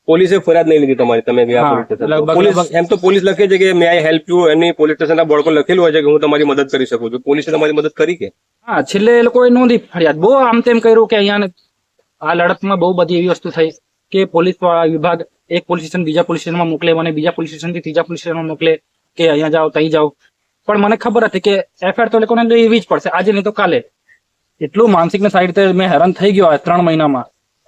પોલીસે ફરિયાદ નહીં લીધી તમારી, તમે ગયા પોલીસ સ્ટેશન? પોલીસ એમ તો પોલીસ લખે છે કે મે આઈ હેલ્પ યુ, એની પોલીસ સ્ટેશનના બોર્ડ પર લખેલું હોય છે કે હું તમારી મદદ કરી શકું છું. પોલીસે તમારી મદદ કરી કે? હા, છેલ્લે એ લોકોએ નોંધી ફરિયાદ, બહુ આમ તેમ કર્યું કે અહીંયા આ લડતમાં બહુ બધી એવી વસ્તુ થઈ કે પોલીસ વિભાગ એક પોલીસ સ્ટેશન બીજા પોલીસ સ્ટેશનમાં મોકલે, મને બીજા પોલીસ સ્ટેશનથી ત્રીજા પોલીસ સ્ટેશનમાં મોકલે કે અહીંયા જાઓ ત્યાં જાઓ. પણ મને ખબર હતી કે એફઆઈઆર તો લોકોને લેવી જ પડશે, આજે નહીં તો કાલે. એટલું માનસિક ને સાઈડ રીતે મેં હેરાન થઈ ગયો 3 મહિનામાં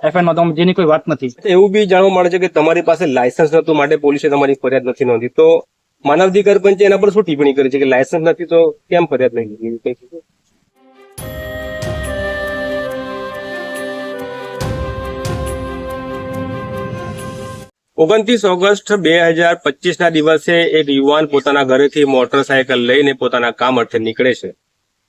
એફઆઈઆર માં, તો જેની કોઈ વાત નથી. એવું બી જાણવા મળે છે કે તમારી પાસે લાયસન્સ નતું માટે પોલીસે તમારી ફરિયાદ નથી નોંધી. તો માનવ અધિકાર પંચે એના પર શું ટિપ્પણી કરી છે કે લાયસન્સ નથી તો કેમ ફરિયાદ નહીં લીધી? 29 ઓગસ્ટ 2025 ના દિવસે એક યુવાન પોતાના ઘરેથી મોટરસાયકલ લઈને પોતાના કામ અર્થે નીકળે છે.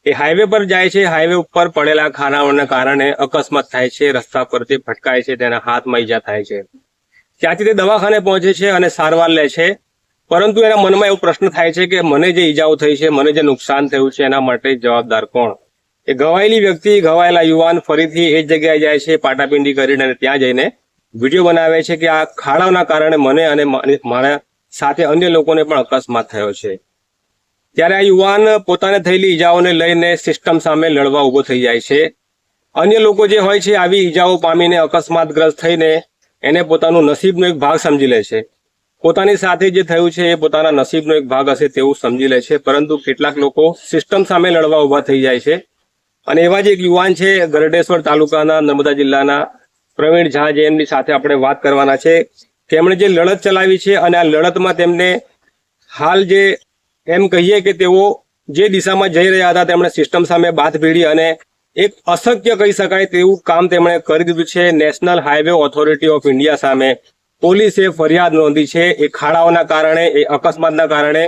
એ હાઈવે પર જાય છે. હાઈવે ઉપર પડેલા ખાનાઓના કારણે અકસ્માત થાય છે. રસ્તા પર તે ભટકાય છે, તેના હાથમાં ઈજા થાય છે. ત્યાંથી તે દવાખાને પહોંચે છે અને સારવાર લે છે. પરંતુ એના મનમાં એવો પ્રશ્ન થાય છે કે મને જે ઈજાઓ થઈ છે, મને જે નુકસાન થયું છે, એના માટે જવાબદાર કોણ? એ ઘવાયેલી વ્યક્તિ, ઘવાયેલા યુવાન ફરીથી એ જ જગ્યાએ જાય છે, પાટાપિંડી કરીને, અને ત્યાં જઈને વિડીયો બનાવે છે કે આ ખાડાઓના કારણે મને અને મારા સાથે અન્ય લોકોને પણ અકસ્માત થયો છે. ત્યારે આ યુવાન પોતાને થયેલી ઈજાઓને લઈને સિસ્ટમ સામે લડવા ઉભો થઈ જાય છે. અન્ય લોકો જે હોય છે આવી ઈજાઓ પામીને અકસ્માતગ્રસ્ત થઈને એને પોતાનું નસીબનો એક ભાગ સમજી લે છે. પોતાની સાથે જે થયું છે એ પોતાના નસીબનો એક ભાગ હશે તેવું સમજી લે છે. પરંતુ કેટલાક લોકો સિસ્ટમ સામે લડવા ઉભા થઈ જાય છે. અને એવા જ એક યુવાન છે ગરડેશ્વર તાલુકાના નર્મદા જિલ્લાના પ્રવીણ ઝા, જે એમની સાથે આપણે વાત કરવાના છે. તેમણે જે લડત ચલાવી છે અને આ લડતમાં તેમને હાલ જે એમ કહીએ કે તેઓ જે દિશામાં જઈ રહ્યા હતા તેમણે સિસ્ટમ સામે બાથ ભીડી અને એક અશક્ય કહી શકાય તેવું કામ તેમણે કરી દીધું છે. National highway authority of India સામે પોલીસે ફરિયાદ નોંધી છે એ ખાડાઓના કારણે, એ અકસ્માતના કારણે.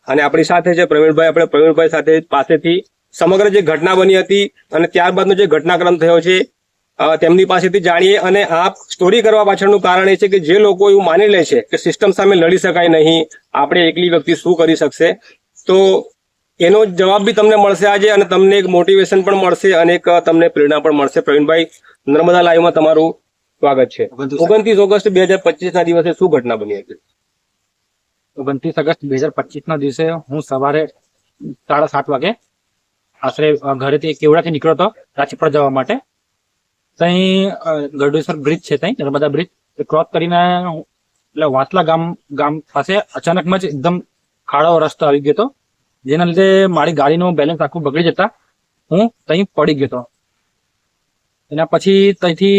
અને આપણી સાથે છે પ્રવીણભાઈ. આપણે પ્રવીણભાઈ સાથે પાસેથી સમગ્ર જે ઘટના બની હતી અને ત્યારબાદનો જે ઘટનાક્રમ થયો છે તેમની પાસેથી જાણીએ. અને આ સ્ટોરી કરવા પાછળનું કારણ એ છે કે જે લોકો એવું માની લે છે કે સિસ્ટમ સામે લડી શકાય નહીં, આપણે એકલી વ્યક્તિ શું કરી શકશે, તો એનો જવાબ બી તમને મળશે આજે, અને તમને એક મોટિવેશન પણ મળશે અને એક તમને પ્રેરણા પણ મળશે. પ્રવીણભાઈ, નર્મદા લાઈવમાં તમારું સ્વાગત છે. 29 ઓગસ્ટ 2025 ના દિવસે શું ઘટના બની હતી? 29 ઓગસ્ટ 2025 ના દિવસે હું સવારે 7:30 વાગે આશરે ઘરેથી કેવડાથી નીકળ્યો હતો રાજપીપળા જવા માટે. ત્યાં ગરડેશ્વર બ્રિજ છે, ત્યાં નર્મદા બ્રિજ ક્રોસ કરીને એટલે વાંસલા ગામ પાસે અચાનકમાં જ એકદમ ખાડો રસ્તો આવી ગયો હતો, જેના લીધે મારી ગાડીનું બેલેન્સ આખું બગડી જતા હું ત્યાં પડી ગયો હતો. એના પછી ત્યાંથી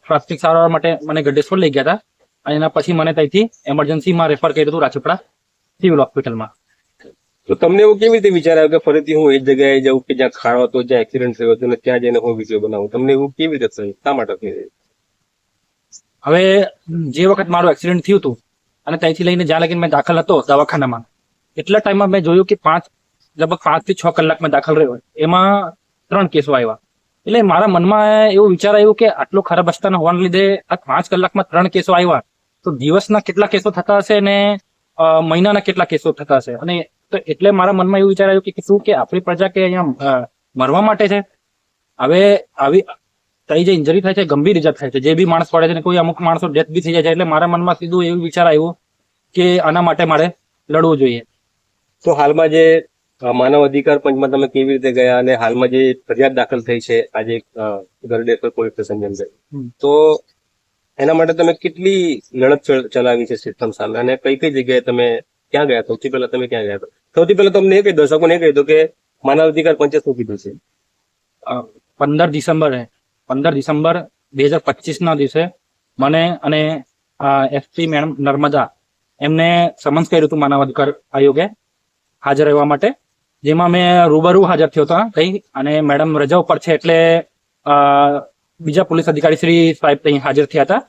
પ્રાથમિક સારવાર માટે મને ગરડેશ્વર લઈ ગયા હતા અને એના પછી મને ત્યાંથી એમરજન્સીમાં રેફર કર્યું હતું રાજપીપળા સિવિલ હોસ્પિટલમાં. તો તમને એવું કેવી રીતે વિચાર આવ્યો કે ફરીથી હું એ જગ્યાએ જાઉં કે જ્યાં ખાડો હતો, જ્યાં એક્સિડન્ટ થયો હતો, અને ત્યાં જઈને હું વિડીયો બનાવું? તમને એવું કેવી રીતે થયું? શા માટે થયું? હવે જે વખત મારું એક્સિડન્ટ થયું હતું અને ત્યાંથી લઈને જ્યાં લગીને મેં દાખલ હતો દવાખાનામાં, એટલા ટાઈમમાં મેં જોયું કે લગભગ 5 થી 6 કલાક મેં દાખલ રહ્યો, એમાં 3 કેસો આવ્યા. એટલે મારા મનમાં એવું વિચાર આવ્યું કે આટલો ખરાબ રસ્તાના હોવાને લીધે આ 5 કલાકમાં 3 કેસો આવ્યા, તો દિવસના કેટલા કેસો થતા હશે અને મહિનાના કેટલા કેસો થતા હશે. અને તો એટલે મારા મનમાં એવું વિચાર આવ્યું કે શું કે આપણી પ્રજા કે અહીંયા મરવા માટે છે? હવે આવી કઈ જે ઇન્જરી થાય છે, ગંભીર ઇજા થાય છે, જે બી માણસ પડે છે, કોઈ અમુક માણસો ડેથ બી થઈ જાય છે. એટલે મારા મનમાં સીધું એવું વિચાર આવ્યું કે આના માટે મારે લડવું જોઈએ. તો હાલમાં જે માનવ અધિકાર પંચમાં તમે કેવી રીતે ગયા અને હાલમાં જે ફરિયાદ દાખલ થઈ છે આજે ગરડેશ્વર પોલીસ સ્ટેશન અંદર, તો એના માટે તમે કેટલી લડત ચલાવી છે સિસ્ટમ સામે, અને કઈ કઈ જગ્યાએ તમે ક્યાં ગયા? સૌથી પહેલા તમે ક્યાં ગયા? સૌથી પહેલા તમને એ કહી દર્શકોને એ કહી દો કે માનવ અધિકાર પંચે શું કીધું છે. 15 ડિસેમ્બર 2025 ના દિવસે મને અને એસપી મેડમ નર્મદા એમને સમન્સ કર્યું હતું માનવ અધિકાર આયોગે હાજર રહેવા માટે, જેમાં મેં રૂબરૂ હાજર થયો હતો કઈ, અને મેડમ રજા ઉપર છે એટલે બીજા પોલીસ અધિકારી શ્રી સાહેબ ત્યાં હાજર થયા હતા.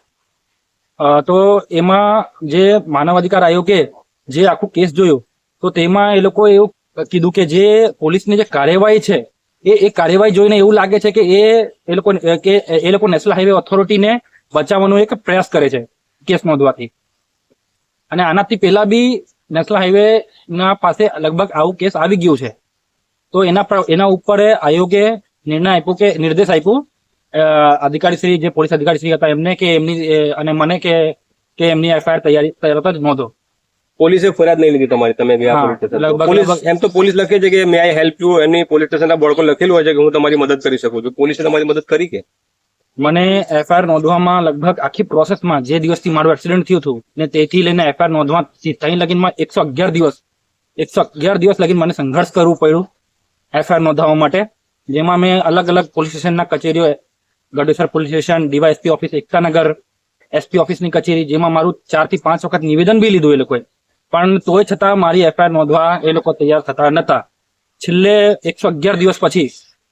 તો એમાં જે માનવ અધિકાર આયોગે જે આખું કેસ જોયો, તો તેમાં એ લોકો એવું કીધું કે જે પોલીસની જે કાર્યવાહી છે એ કાર્યવાહી જોઈને એવું લાગે છે કે એ લોકો નેશનલ હાઈવે ઓથોરિટીને બચાવવાનો એક પ્રયાસ કરે છે કેસ નોંધવાથી. અને આનાથી પહેલા બી નેશનલ હાઈવે ના પાસે લગભગ આવું કેસ આવી ગયું છે. તો એના ઉપર આયોગે નિર્દેશ આપ્યો અધિકારી શ્રી, જે પોલીસ અધિકારી શ્રી હતા એમને, કે એમની અને મને કે કે એમની એફઆઈઆર તરત જ નોંધો. પોલીસે ફરિયાદ નહીં લીધી તમારી, તમે ગયા હા, પોલીસ સ્ટેશન? લગભગ- પોલીસ લગભગ- એમ તો પોલીસ લખે છે કે મે આઈ હેલ્પ યુ, એમની પોલીસ સ્ટેશનના બોર્ડ પર લખેલું હોય છે કે હું તમારી મદદ કરી શકું છું. પોલીસે તમારી મદદ કરી કે? મને એફઆઈઆર નોંધવામાં લગભગ આખી પ્રોસેસમાં જે દિવસથી મારું એક્સિડન્ટ થયું હતું ને તેથી લઈને એફઆઈઆર નોંધવા ત્યાં લગીનમાં 111 દિવસ લગીન મને સંઘર્ષ કરવું પડ્યું એફઆઈઆર નોંધાવવા માટે, જેમાં મેં અલગ અલગ પોલીસ સ્ટેશનના કચેરીઓ, Gadesar police station, DYSP office Ektanagar, SP ઓફિસની કચેરી, જેમાં મારું 4 થી 5 વખત નિવેદન બી લીધું એ લોકોએ, પણ તોય છતાં મારી એફઆઈઆર નોંધવા એ લોકો તૈયાર થતા નતા. છેલ્લે 111 દિવસ પછી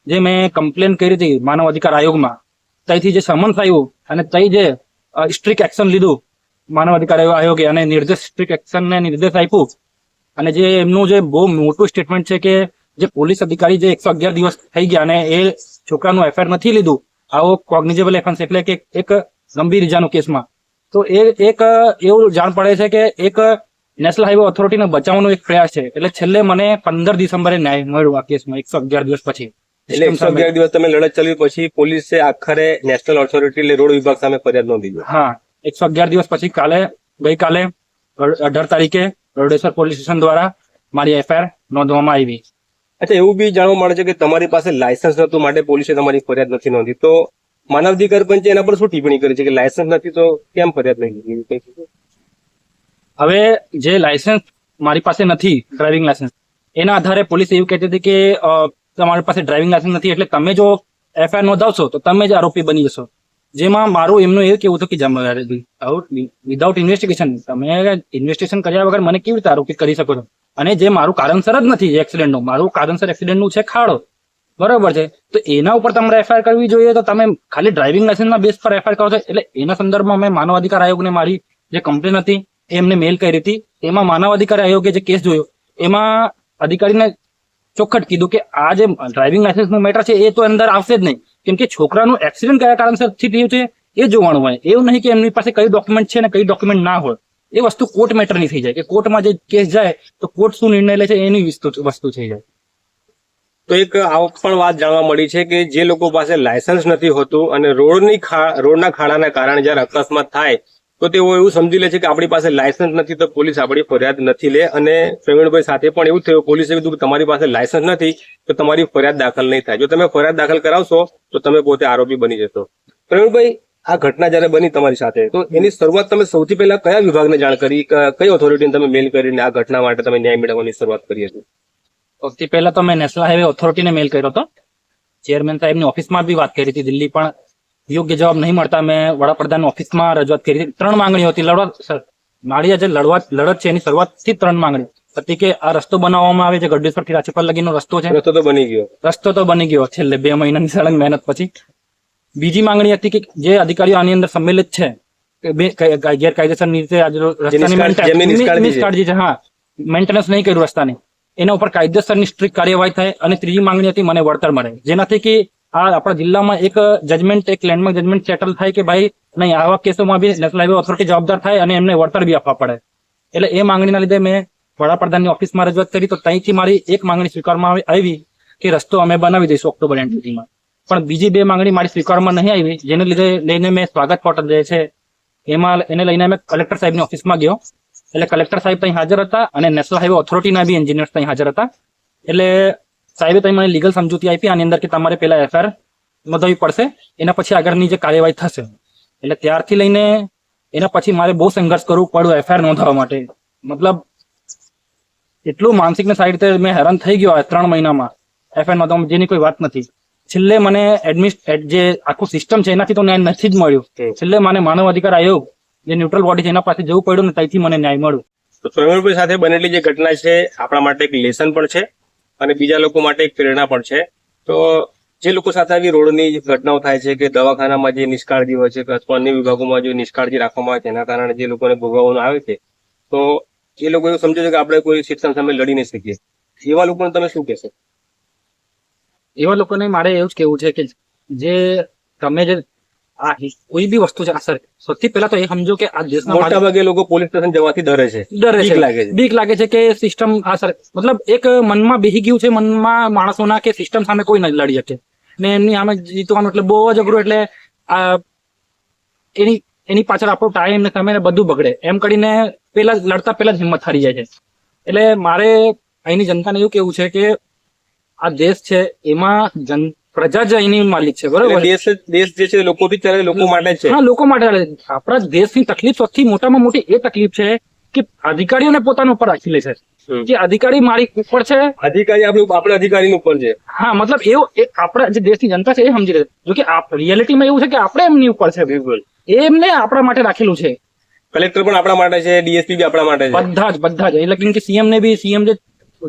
જે મેં કમ્પ્લેન કરી હતી માનવ અધિકાર આયોગમાં, ત્યાંથી જે સમન્સ આવ્યું અને ત્યાં જે સ્ટ્રિક્ટ એક્શન લીધું માનવ અધિકાર આયોગે અને સ્ટ્રિક્ટ એક્શન ને નિર્દેશ આપ્યું, અને જે એમનું જે બહુ મોટું સ્ટેટમેન્ટ છે કે જે પોલીસ અધિકારી જે 111 દિવસ થઈ ગયા અને એ છોકરાનું એફઆઈઆર નથી લીધું, આવો કોગ્નિઝેબલ ઓફેન્સ એટલે કે એક ગંભીર ઇજાનો કેસમાં, તો એ એક એવું જાણ પડે છે કે એક નેશનલ હાઈવે ઓથોરિટીને બચાવવાનો એક પ્રયાસ છે. એટલે છેલ્લે મને 15 ડિસેમ્બરે ન્યાય મળ્યો આ કેસમાં 111 દિવસ પછી. એટલે 111 દિવસ તમે લડત ચલાવી પછી પોલીસે આખરે નેશનલ ઓથોરિટી એટલે રોડ વિભાગ સામે ફરિયાદ નોંધી. હા, 111 દિવસ પછી ગઈકાલે 18 તારીખે રોડેસર પોલીસ સ્ટેશન દ્વારા મારી એફઆઈઆર નોંધવામાં આવી. અચ્છા, એવું બી જાણવા મળે છે કે તમારી પાસે લાયસન્સ નતું માટે પોલીસે તમારી ફરિયાદ નથી નોંધી, તો માનવ અધિકાર પંચે એના પર શું ટિપ્પણી કરી છે કે લાયસન્સ નથી તો કેમ ફરિયાદ નહીં લીધી? હવે જે લાયસન્સ મારી પાસે નથી, ડ્રાઇવિંગ લાયસન્સ, એના આધારે પોલીસ એવું કહેતી હતી કે તમારી પાસે ડ્રાઇવિંગ લાયસન્સ નથી એટલે તમે જો એફઆઈઆર નોંધાવશો તો તમે જ આરોપી બની જશો. જેમાં મારું એમનું એવું કેવું હતું કે વિધાઉટ ઇન્વેસ્ટિગેશન, તમે ઇન્વેસ્ટિગેશન કર્યા વગર મને કેવી રીતે આરોપી કરી શકો છો? અને જે મારું કારણસર જ નથી એક્સિડન્ટનું, મારું કારણસર એક્સિડન્ટનું છે ખાડો, બરોબર છે, તો એના ઉપર તમારે એફઆઈઆર કરવી જોઈએ, તો તમે ખાલી ડ્રાઇવિંગ લાયસન્સના બેઝ પર એફઆઈઆર કરો છો. એટલે એના સંદર્ભમાં મેં માનવ અધિકાર આયોગને મારી જે કમ્પ્લેન હતી એમને મેલ કરી હતી. એમાં માનવ અધિકાર આયોગે જે કેસ જોયો એમાં અધિકારીને ચોખ્ખટ કીધું કે આ જે ડ્રાઇવિંગ લાયસન્સનું મેટર છે એ તો અંદર આવશે જ નહીં, કેમ કે છોકરાનું એક્સિડન્ટ કયા કારણસર થયું છે એ જોવાનું હોય. એવું નહીં કે એમની પાસે કઈ ડોક્યુમેન્ટ છે ને કઈ ડોક્યુમેન્ટ ના હોય. એ વસ્તુ કોર્ટ મેટરની થઈ જાય કે કોર્ટમાં જે કેસ જાય તો કોર્ટ શું નિર્ણય લે છે એની વસ્તુ થઈ જાય. તો એક આ પણ વાત જાણવા મળી છે કે જે લોકો પાસે લાયસન્સ નથી હોતું અને રોડના ખાડાના કારણે જયારે અકસ્માત થાય તો તેઓ એવું સમજી લે છે કે આપણી પાસે લાયસન્સ નથી તો પોલીસ આપણી ફરિયાદ નથી લે. અને પ્રવીણભાઈ સાથે પણ એવું થયું, પોલીસે કીધું કે તમારી પાસે લાયસન્સ નથી તો તમારી ફરિયાદ દાખલ નહીં થાય, જો તમે ફરિયાદ દાખલ કરાવશો તો તમે પોતે આરોપી બની જશો. પ્રવીણભાઈ, આ ઘટના જયારે બની તમારી સાથે તો એની શરૂઆત તમે સૌથી પહેલા કયા વિભાગને જાણ કરી, કઈ ઓથોરિટીને તમે મેલ કરીને આ ઘટના માટે તમે ન્યાય મેળવવાની શરૂઆત કરી હતી? સૌથી પહેલા તો મેં નેશનલ હાઈવે ઓથોરિટીને મેલ કર્યો હતો, ચેરમેન સાહેબની ઓફિસમાં બી વાત કરી હતી દિલ્હી, પણ યોગ્ય જવાબ નહીં મળતા મેં વડાપ્રધાનની ઓફિસમાં રજૂઆત કરી હતી. 3 માંગણીઓ હતી. મારી જે લડત છે એની શરૂઆતથી 3 માંગણી હતી કે આ રસ્તો બનાવવામાં આવે, જે ગઢેશ્વરથી રાજપીપળા લગીનો રસ્તો છે, રસ્તો તો બની ગયો છેલ્લે 2 મહિનાની સળંગ મહેનત પછી. બીજી માંગણી હતી કે જે અધિકારીઓ આની અંદર સંમેલિત છે ગેરકાયદેસર રીતે નિષ્કાળજી છે, હા, મેન્ટેનન્સ નહીં કર્યું રસ્તાની, એના ઉપર કાયદેસરની સ્ટ્રિક્ટ કાર્યવાહી થાય. અને ત્રીજી માંગણી હતી મને વળતર મળે, જેનાથી કે આ આપણા જિલ્લામાં એક જજમેન્ટ, એક લેન્ડમાર્ક જજમેન્ટ સેટલ થાય કે ભાઈ નહીં, આવા કેસોમાં બી નેશનલ હાઈવે ઓથોરિટી જવાબદાર થાય અને એમને વળતર બી આપવા પડે. એટલે એ માંગણીના લીધે મેં વડાપ્રધાનની ઓફિસમાં રજૂઆત કરી તો ત્યાંથી મારી એક માંગણી સ્વીકારવામાં આવી કે રસ્તો અમે બનાવી દઈશું ઓક્ટોબર એન્ડ સુધીમાં. પણ બીજી 2 માંગણી મારી સ્વીકારવામાં નહીં આવી, જેને લીધે લઈને મેં સ્વાગત પોર્ટલ જે છે એમાં એને લઈને મેં કલેક્ટર સાહેબની ઓફિસમાં ગયો. એટલે કલેક્ટર સાહેબ ત્યાં હાજર હતા અને નેશનલ હાઈવે ઓથોરિટીના બી એન્જિનિયર્સ ત્યાં હાજર હતા. એટલે સાહેબે ત્યાં મને લીગલ સમજૂતી આપી, આની અંદર કે તમારે પહેલા એફઆઈઆર નોંધાવવી પડશે, એના પછી આગળની જે કાર્યવાહી થશે. એટલે ત્યારથી લઈને એના પછી મારે બહુ સંઘર્ષ કરવું પડ્યું એફઆઈઆર નોંધાવવા માટે. મતલબ એટલું માનસિક ને સાઈડ રીતે મેં હેરાન થઈ ગયો 3 મહિનામાં એફઆઈઆર નોંધાવવામાં, જેની કોઈ વાત નથી. છેલ્લે મને જે આખું સિસ્ટમ છે એનાથી તો ન્યાય નથી જ મળ્યું. છેલ્લે મને માનવ અધિકાર આયોગ જે ન્યુટ્રલ બોડી છે એના પાસે જવું પડ્યું ને ત્યાંથી મને ન્યાય મળ્યું. તો પ્રવીણભાઈ સાથે બનેલી જે ઘટના છે આપણા માટે એક લેસન પણ છે અને બીજા લોકો માટે એક પ્રેરણા પણ છે. તો જે લોકો સાથે આવી રોડની ઘટનાઓ થાય છે કે દવાખાનામાં જે નિષ્કાળજી હોય છે કે અથવા અન્ય વિભાગોમાં જો નિષ્કાળજી રાખવામાં આવે છે એના કારણે જે લોકોને ભોગવવાનું આવે છે, તો એ લોકો એવું સમજે છે કે આપણે કોઈ સિસ્ટમ સામે લડી નહીં શકીએ. એવા લોકોને તમે શું કહેશો? એવા લોકોને મારે એવું જ કેવું છે કે જે તમે જે આ કોઈ બી વસ્તુ છે, આ સર સૌથી પહેલા તો એ સમજો કે આ દેશના મોટા ભાગે લોકો પોલીસ સ્ટેશન જવાથી ડરે છે, બીક લાગે છે કે સિસ્ટમ આ સર મતલબ એક મનમાં બેહી ગયું છે મનમાં માણસોના કે સિસ્ટમ સામે કોઈ નહીં લડી શકે ને એમની સામે જીતવાનું એટલે બહુ જ અઘરું. એટલે એની એની પાછળ આપણો ટાઈમ ને સમય ને બધું બગડે એમ કરીને પેલા લડતા પેલા જ હિંમત હારી જાય છે. એટલે મારે અહીંની જનતાને એવું કેવું છે કે આ દેશ છે એમાં પ્રજા જ અહીંની માલિક છે, બરોબર? દેશ જે છે લોકોથી ચાલે, લોકો માટે જ છે. હા, લોકો માટે ચાલે. આપણા દેશની તકલીફ સૌથી મોટામાં મોટી એ તકલીફ છે કે અધિકારીઓને પોતાના ઉપર રાખી લે છે કે અધિકારી મારી ઉપર છે. અધિકારી આપણે અધિકારી ઉપર છે. હા, મતલબ એવું આપણા જે દેશની જનતા છે એ સમજી રહે. જો કે રિયાલિટીમાં એવું છે કે આપણે એમની ઉપર છે. બિલકુલ. એમને આપણા માટે રાખેલું છે. કલેક્ટર પણ આપણા માટે છે, ડીએસપી બી આપણા માટે છે. બધા જ એટલે કે સીએમ ને બી સીએમ જે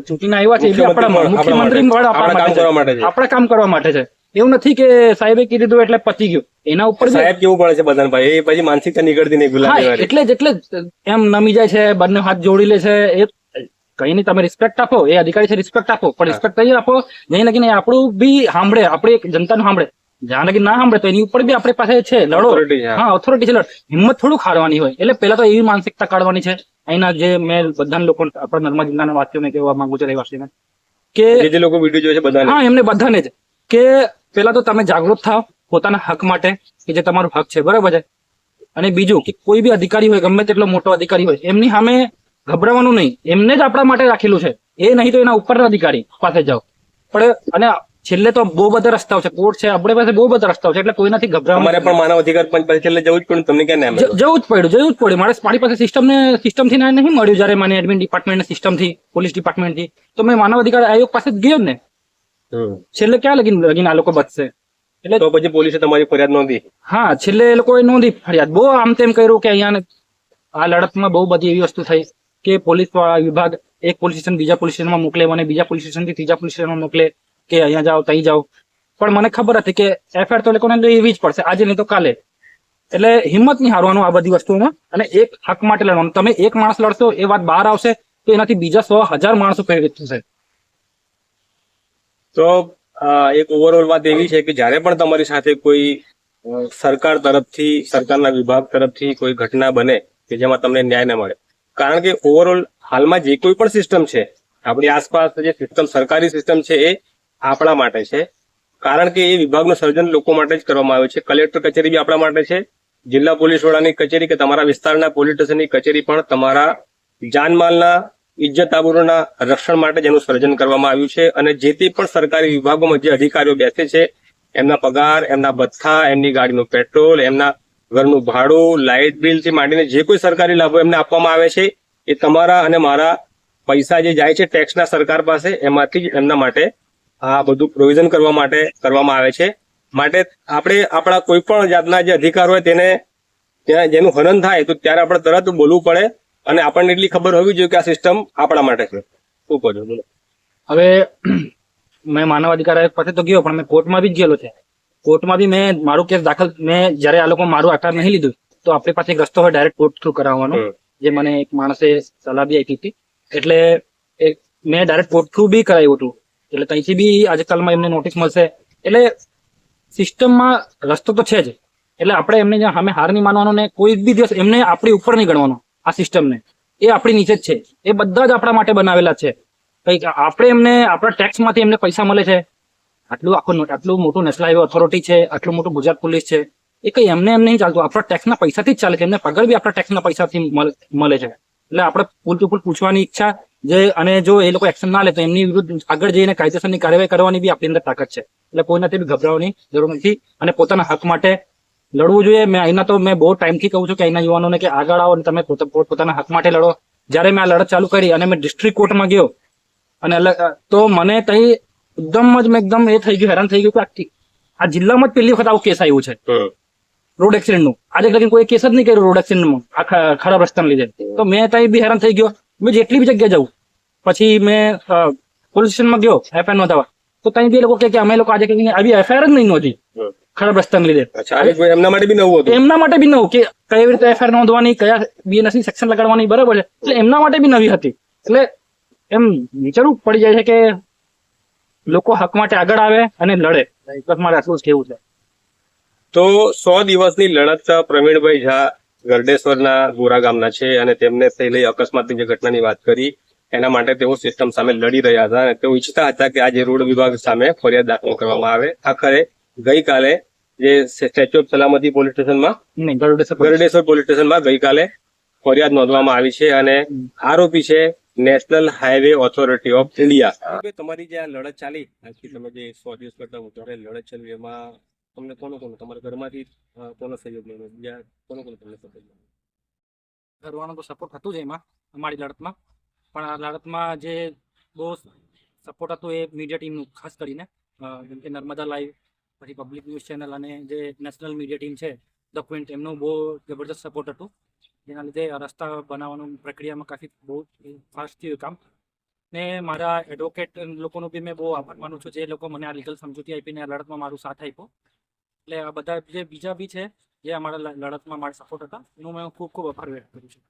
ચૂંટીને આવ્યા છે એ બી આપણા મુખ્યમંત્રી પણ આપણા કામ કરવા માટે છે. એવું નથી કે સાહેબે કીધું એટલે પતી ગયું. એના ઉપર સાહેબ કેવું પડે છે બધાને ભાઈ, એ પછી માનસિકતા નીકળતી નહીં ગુલામી વાળી. એટલે એમ નમી જાય છે, બંને હાથ જોડી લે છે. એ કઈ નહીં, તમે રિસ્પેક્ટ આપો, એ અધિકારી છે રિસ્પેક્ટ આપો, પણ રિસ્પેક્ટ તૈયાર આપો નહીં લગીને આપણું બી સાંભળે, આપણે જનતાનું સાંભળે. જ્યાં લગી ના સાંભળે તો એની ઉપર બી આપણી પાસે છે લડો. હા, ઓથોરિટી છે, હિંમત થોડું હારવાની હોય. એટલે પેલા તો એવી માનસિકતા કાઢવાની છે. અહીંના જે મેં બધા લોકો આપણા નર્મદા જિલ્લાના વાસીઓને કહેવા માંગુ છું, રહેવાસીઓને કે જે લોકો વિડીયો જોવે છે બધાને, હા, એમને બધાને જ કે પેલા તો તમે જાગૃત થાવ પોતાના હક માટે કે જે તમારું હક છે, બરાબર છે. અને બીજું કે કોઈ બી અધિકારી હોય, ગમે તેટલો મોટો અધિકારી હોય, એમની સામે ગભરાવાનું નહીં. એમને જ આપણા માટે રાખેલું છે. એ નહીં તો એના ઉપરના અધિકારી પાસે જાઓ. પણ અને છેલ્લે તો બહુ બધા રસ્તાઓ છે, કોર્ટ છે, આપણી પાસે બહુ બધા રસ્તાઓ છે. એટલે કોઈનાથી ગભરાવાનું. અમારે પણ માનવ અધિકાર પંચ પાસે છેલ્લે જવું જ પડ્યું. તમને ક્યાં નામ જવું જ પડ્યું. મારી પાસે સિસ્ટમથી નહીં મળ્યું. જયારે મને એડમિન ડિપાર્ટમેન્ટ સિસ્ટમથી, પોલીસ ડિપાર્ટમેન્ટથી, તો મેં માનવ અધિકાર આયોગ પાસે જ ગયો ને. છેલ્લે ક્યાં લગીને આ લોકો બચશે? એટલે તો પછી પોલીસે તમારી ફરિયાદ નોંધી? હા, છેલ્લે એ લોકોએ નોંધી ફરિયાદ. બહુ આમ તેમ કર્યું કે અહીંયા આ લડતમાં બહુ બધી એવી વસ્તુ થઈ કે પોલીસ વિભાગ એક પોલીસ સ્ટેશન બીજા પોલીસ સ્ટેશનમાં મોકલે, મને બીજા પોલીસ સ્ટેશનથી ત્રીજા પોલીસ સ્ટેશનમાં મોકલે કે અહીંયા જાઓ ત્યાં જાઓ. પણ મને ખબર હતી કે એફઆઈઆર તો લોકોને લેવી જ પડશે, આજે નહીં તો કાલે. એટલે હિંમત નહીં હારવાનું આ બધી વસ્તુઓમાં, અને એક હક માટે લડવાનું. તમે એક માણસ લડશો, એ વાત બહાર આવશે તો એનાથી બીજા 100,000 માણસો પ્રેરિત થશે. તો એક ઓવરઓલ વાત એવી છે કે જ્યારે પણ તમારી સાથે કોઈ સરકાર તરફથી, સરકારના વિભાગ તરફથી કોઈ ઘટના બને કે જેમાં તમને ન્યાય ન મળે, કારણ કે ઓવરઓલ હાલમાં જે કોઈ પણ સિસ્ટમ છે આપણી આસપાસ, જે સિસ્ટમ સરકારી સિસ્ટમ છે એ આપણા માટે છે. કારણ કે એ વિભાગનું સર્જન લોકો માટે જ કરવામાં આવ્યું છે. કલેક્ટર કચેરી બી આપણા માટે છે, જિલ્લા પોલીસ વડાની કચેરી કે તમારા વિસ્તારના પોલીસ સ્ટેશનની કચેરી પણ તમારા જાનમાલના, ઇજ્જત આબરૂના રક્ષણ માટે જેનું સર્જન કરવામાં આવ્યું છે. અને જે તે પણ સરકારી વિભાગોમાં જે અધિકારીઓ બેસે છે, એમના પગાર, એમના ભથ્થા, એમની ગાડીનું પેટ્રોલ, એમના ઘરનું ભાડું, લાઇટ બિલ થી માંડીને જે કોઈ સરકારી લાભો એમને આપવામાં આવે છે, એ તમારા અને મારા પૈસા જે જાય છે ટેક્સના સરકાર પાસે, એમાંથી જ એમના માટે આ બધું પ્રોવિઝન કરવા માટે કરવામાં આવે છે. માટે આપણે આપણા કોઈ પણ જાતના જે અધિકાર હોય તેને ત્યાં જેનું હનન થાય તો ત્યારે આપણે તરત બોલવું પડે, અને આપણને એટલી ખબર હોવી જોઈએ કે આ સિસ્ટમ આપણા માટે છે. શું કહો છો? હવે મેં માનવ અધિકાર આયોગ પાસે તો ગયો, પણ મેં કોર્ટમાં બી ગયેલો છે. કોર્ટમાં બી મેં મારું કેસ દાખલ, મેં જયારે આ લોકો મારું આકાર નહીં લીધું તો આપણી પાસે એક રસ્તો હોય ડાયરેક્ટ કોર્ટ થ્રુ કરાવવાનો, જે મને એક માણસે સલાહ બી આપી હતી. એટલે મેં ડાયરેક્ટ કોર્ટ થ્રુ બી કરાવ્યું હતું. એટલે ત્યાંથી બી આજકાલમાં એમને નોટિસ મળશે. એટલે સિસ્ટમમાં રસ્તો તો છે જ. એટલે આપણે એમને સામે હાર નહીં માનવાનો, ને કોઈ બી દિવસ એમને આપણી ઉપર નહીં ગણવાનો. આ સિસ્ટમને એ આપણી નીચે જ છે. એ બધા જ આપણા માટે બનાવેલા છે. કઈક આપણે એમને આપણા ટેક્સમાંથી એમને પૈસા મળે છે. આટલું મોટું નેશનલ હાઈવે ઓથોરિટી છે, આટલું મોટું ગુજરાત પોલીસ છે, એ કઈ એમને એમ નહીં ચાલતું. આપણા ટેક્સના પૈસાથી જ ચાલે છે. એમને પગાર બી આપણા ટેક્સના પૈસાથી મળે છે. એટલે આપણે પૂલ ટુ પૂલ પૂછવાની ઈચ્છા જે, અને જો એ લોકો એક્શન ના લે તો એમની વિરુદ્ધ આગળ જઈને કાયદેસરની કાર્યવાહી કરવાની બી આપણી અંદર તાકાત છે. એટલે કોઈનાથી બી ગભરાવાની જરૂર નથી, અને પોતાના હક માટે લડવું જોઈએ. મેં અહીંના તો મેં બહુ ટાઈમથી કહું છું કે અહીંના યુવાનોને કે આગળ આવો અને તમે પોતાના હક માટે લડો. જયારે મેં આ લડત ચાલુ કરી અને મેં ડિસ્ટ્રિક્ટ કોર્ટમાં ગયો, અને તો મને ત્યાં એકદમ એ થઈ ગયું, હેરાન થઈ ગયું કે આ જિલ્લામાં જ પહેલી વખત આવું કેસ આવ્યું છે રોડ એક્સિડન્ટનું. આજે લગી કોઈ કેસ જ નહીં કર્યું રોડ એક્સિડન્ટમાં આ ખરાબ રસ્તાને લીધે. તો મેં ત્યાં બી હેરાન થઈ ગયો. મેં જેટલી બી જગ્યાએ જાઉં, પછી મેં પોલીસ સ્ટેશનમાં ગયો એફઆઈઆર નોંધાવા, તો ત્યાં બી લોકો કે અમે લોકો આજે આવી એફઆઈઆર જ નહીં નોંધી ખરાબ રસ્તાને લીધે. એમના માટે બી નવું હતું. એમના માટે બી નવું કે કઈ રીતે એફઆઈઆર નોંધવાની, કયા બીએનએસની સેક્શન લગાડવાની, બરાબર છે. એટલે એમના માટે બી નવી હતી. એટલે એમ વિચારવું પડી જાય છે કે લોકો હક માટે આગળ આવે અને લડે. બસ મારે આટલું જ કહેવું છે. તો 100 દિવસની લડત પ્રવીણભાઈ ઝા ગરડેશ્વરના ગોરા ગામના છે, અને તેમને થયેલી અકસ્માતની જે ઘટનાની વાત કરી એના માટે તેઓ સિસ્ટમ સામે લડી રહ્યા હતા, અને તેઓ ઈચ્છતા હતા કે આ જે રોડ વિભાગ સામે ફરિયાદ દાખલ કરવામાં આવે. આખરે ગઈકાલે જે સ્ટેચ્યુ ઓફ સલામતી પોલીસ સ્ટેશનમાં નહીં, ગરુડેશ્વર પોલીસ. ગરડેશ્વર પોલીસ સ્ટેશનમાં ગઈકાલે ફરિયાદ નોંધવામાં આવી છે અને આરોપી છે national highway authority of India. તમારી જે આ લડત ચાલી આજથી તમે જે 100 દિવસ કરતા વધારે લડત ચાલી એમાં તમને કોનો તમારા ઘરમાંથી કોનો સહયોગ મળ્યો, બીજા કોનો તમને સપોર્ટ મળ્યો? કરવાનો તો સપોર્ટ હતું જ એમાં અમારી લડતમાં, પણ આ લડતમાં જે બહુ સપોર્ટ હતો એ મીડિયા ટીમનું ખાસ કરીને, જેમ કે નર્મદા લાઈવ, પછી પબ્લિક ન્યૂઝ ચેનલ અને જે નેશનલ મીડિયા ટીમ છે ધ પોઈન્ટ, એમનું બહુ જબરદસ્ત સપોર્ટ હતું. જેના લીધે આ રસ્તા બનાવવાનું પ્રક્રિયામાં કાફી બહુ ફાસ્ટ થયું કામ. ને મારા એડવોકેટ લોકોનો બી મેં બહુ આભાર માનું છું, જે લોકો મને આ લીગલ સમજૂતી આપીને આ લડતમાં મારું સાથ આપ્યો. એટલે આ બધા જે બીજા બી છે જે અમારા લડતમાં મારા સપોર્ટ હતા, એનું મેં ખૂબ ખૂબ આભાર વ્યક્ત કરું છું.